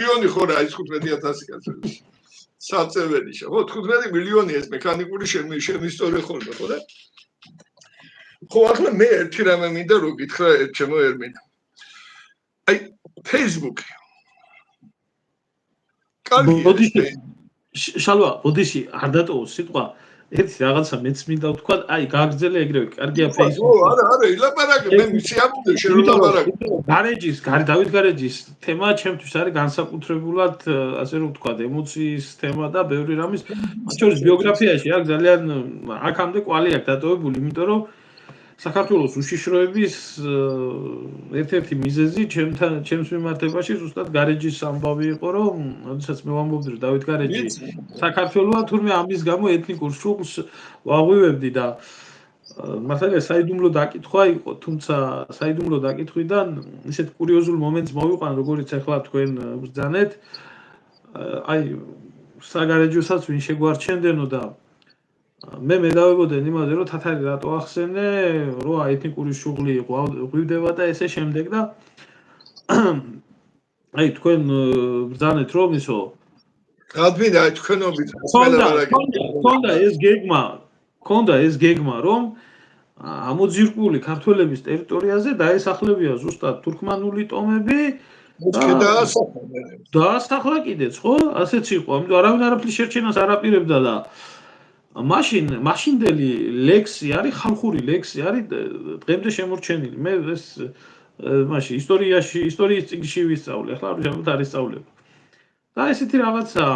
მილიონი ხო რა ის 15,000 კაცი. საწეველიშა. ხო 15 მილიონი ეს მექანიკური შემისწორე ხოლმე ხო და ხო ახლა მე ერთი რამე მინდა რომ გითხრა ჩემო ერმინა. აი Facebook. კარგი. შალვა, ოდიში არ დატოვო სიტყვა. ერთი რაღაცა მეც მინდა ვთქვა, აი გააგრძელე ეგრევე, კარგია Facebook. არა, ილაპარაკე, მე მიციამდი შეროლაპარაკე. გარეჯის, დავით გარეჯის თემა ჩემთვის არის განსაკუთრებულად, ასე რომ ვთქვა, ემოციის თემა და ბევრი რამის, მათ შორის ბიოგრაფიაში აქ ძალიან აქამდე კვალი აქვს დატოვებული, იმიტომ რომ საქართველოს უშიშროების ერთ-ერთი მიზეზი ჩემს მიმართებაში ზუსტად გარეჯის ამბავი იყო, რომ როდესაც მე ვამბობდი, რომ დავით გარეჯი საქართველოა, თურმე ამის გამო ეთნიკურ შუქს ვაღვივებდი და მართალია საიდუმლო დაკითხვა იყო, თუმცა საიდუმლო დაკითხვიდან ისეთ კურიოზულ მომენტს მოვიყვან, როგორც ახლა თქვენ ბრძანეთ, აი საგარეჯოსაც ვინ შეგვარჩენდენო და მე მედავებოდენ იმაზე, რომ თათარი რატო ახსენე, რომ ეთნიკური შუღლი ღვივდება და ესე შემდეგ და აი თქვენ ბრძანეთ რომ ისო გადმიდა თქვენობით ქონდა ეს გეგმა, რომ ამოძირკული ქართველების ტერიტორიაზე დაესახლებია ზუსტად თურქმანული ტომები დაასახლა კიდეც, ხო? ასეც იყო. ამიტომ არავინ არაფრის შერჩენას არ აპირებდა და მაშინდელი ლექსი არის, ხალხური ლექსი არის დღემდე შემორჩენილი. მე ეს მაშინ ისტორიის წიგნში ვისწავლე, ახლა ამჟამად არ ისწავლებ. და ესეთი რაღაცა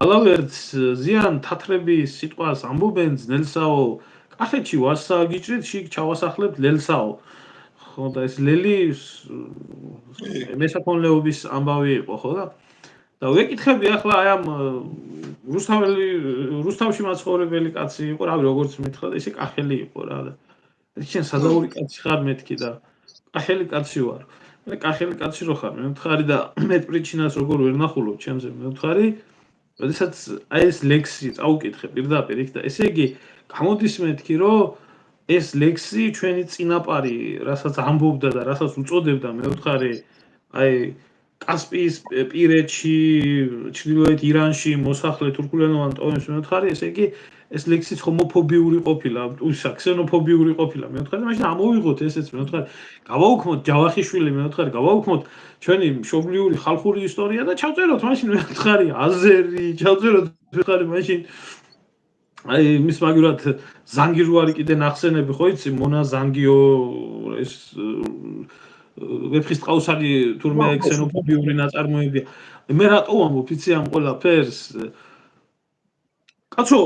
ალავერც ზიან თათრების სიტყვას ამბობენ ძნელსაო, კახეთში ვასსა გიჭრით, შიგ ჩავასახლებთ ლელსაო. ხო და ეს ლელი მესაქონლეობის ამბავი იყო, ხო და და ვეკითხები ახლა აი ამ რუსთავში მაცხოვრებელი კაცი იყო, რავი როგორც მითხრა, ესე კახელი იყო რა და შენ სადაური კაცი ხარ მეთქი და კახელი კაცი ვარ. მე კახელი კაცი რო ხარ, მე ვთხარი და მე პრიჩინას როგორ ვერ ნახულობ ჩემზე, მე ვთხარი, როდესაც აი ეს ლექსი წაუკითხე პირდაპირ იქ და ესე იგი გამოდის მეთქი, რომ ეს ლექსი ჩვენი წინაპარი, რასაც ამბობდა და რასაც უწოდებდა, მე ვთხარი, აი კასპიის პირეთში, ჩრდილოეთ ირანში მოსახლე თურქულენოვან ტომებს მე ვთხარი, ესე იგი ეს ლექსიც ჰომოფობიური ყოფილა, უსა ქსენოფობიური ყოფილა, მე ვთხარი, მაშინ ამოვიღოთ ესეც, მე ვთხარი, გავაუქმოთ ჯავახიშვილი, მე ვთხარი, გავაუქმოთ ჩვენი მშობლიური ხალხური ისტორია და ჩავწეროთ მაშინ მე ვთხარი, აზერი, ჩავწეროთ მე ვთხარი მაშინ აი მის მაგურად ზანგირვარი კიდე ნახსენები ხო იცი, მონა ზანგიო ეს ვეფხისტყაოსანი თურმე ქსენოფობიური ნაწარმოებია. მე რატო ვამბობ იცი ამ ყველაფერს? კაცო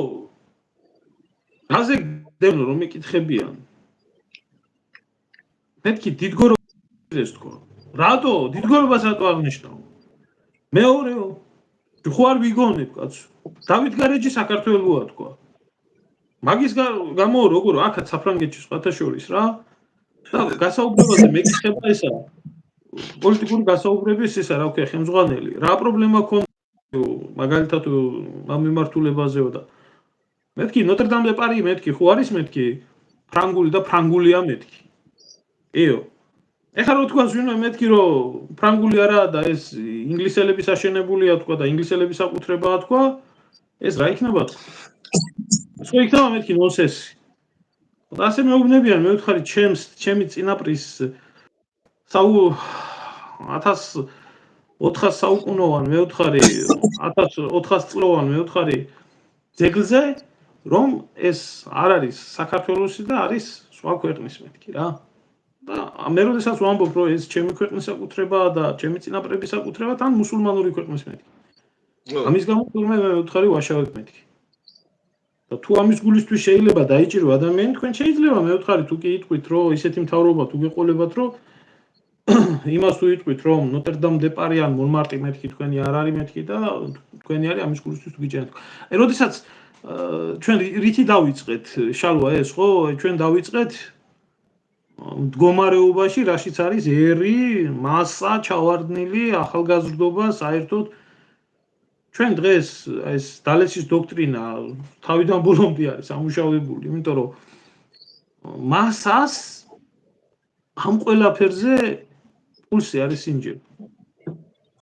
რაზე გდევნო რომ მეკითხებიან? მეთქი დიდგორობას თქო. რატო? დიდგორობას რატო აღნიშნავ? მეორეო. ხო არ ვიგონებ კაცო. დავით გარეჯი საქართველოა თქო. მაგის გამო როგორ აქაც საფრანგეთში სხვათა შორის რა? და გასაუბრებაზე მეკითხება ესა. პოლიტიკური გასაუბრების ესა რა ვქია ხელმძღვანელი. რა პრობლემა ქონდა მაგალითად ამ მიმართულებაზეო და მეთქი ნოტრ-დამ დე პარი მეთქი ხო არის მეთქი ფრანგული და ფრანგულია მეთქი. იო. ეხლა რო თქვა ვინმე მეთქი რომ ფრანგული არაა და ეს ინგლისელების აშენებულია თქვა და ინგლისელების საკუთრებაა თქვა, ეს რა იქნება? ხო იქნება მეთქი ნონსენსი. და ასე მეუბნებიან, მე ვთხარი ჩემი წინაპრის 1400 საუკუნოვან მე ვთხარი 1400 წლოვან მე ვთხარი ძეგლზე რომ ეს არ არის საქართველოსი და არის სხვა ქვეყნის მეთქი რა. და მე როდესაც ვამბობ რომ ეს ჩემი ქვეყნის საკუთრებაა და ჩემი წინაპრების საკუთრება თან მუსულმანური ქვეყნის მეთქი. ამის გამო თურმე მე ვთხარი ვაშავებ მეთქი. და თუ ამის გულისთვის შეიძლება დაიჭირო ადამიანი თქვენ შეიძლება მე ვთხარი თუ კი იტყვით რომ ისეთი მთავრობა თუ გეყოლებათ რომ იმას თუ იტყვით რომ ნოტრ-დამ დე პარი ან მონმარტი მეთქი თქვენი არ არის მეთქი და თქვენი არის ამის გულისთვის თუ გიჭერთ. აი როდესაც ჩვენ რითი დავიწყეთ შალვა ეს ხო ჩვენ დავიწყეთ მდგომარეობაში რაშიც არის ერი, მასა, ჩავარდნილი, ახალგაზრდობა საერთოდ ჩვენ დღეს ეს დალესის დოქტრინა თავიდან ბოლომდე არის ამუშავებული, იმიტომ რომ მასას ამ ყველაფერზე პულსი არის ინჯილი.